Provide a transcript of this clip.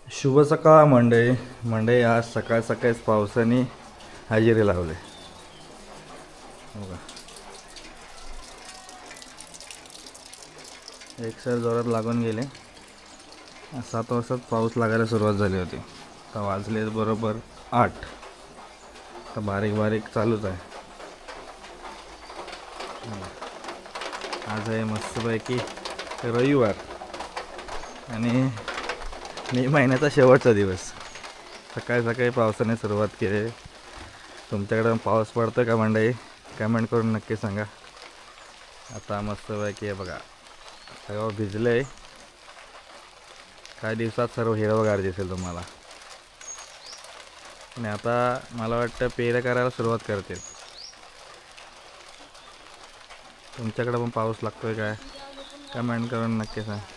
शुभ सकाळ मंडळी आज सकाळ सकाळीच पावसाने हजेरी लावले. बघा एकसर जोरात लागून गेले. 7 वाजताच पाऊस लागायला सुरुवात झाली होती. तर वाजले बरोबर 8. तर बारीक बारीक चालूच आहे. आज आहे मस्तपैकी रविवार आणि मे महिन्याचा शेवटचा दिवस. सकाळी सकाळी पावसाने सुरुवात केली. तुमच्याकडं पाऊस पडतो का मंडळी? कमेंट करून नक्की सांगा. आता मस्तपैकी आहे बघा, सगळं भिजलं आहे. काही दिवसात सर्व हिरवगार दिसेल तुम्हाला. आणि आता मला वाटतं पेरं करायला सुरुवात करतील. तुमच्याकडं पण पाऊस लागतोय काय? कमेंट करून नक्की सांगा.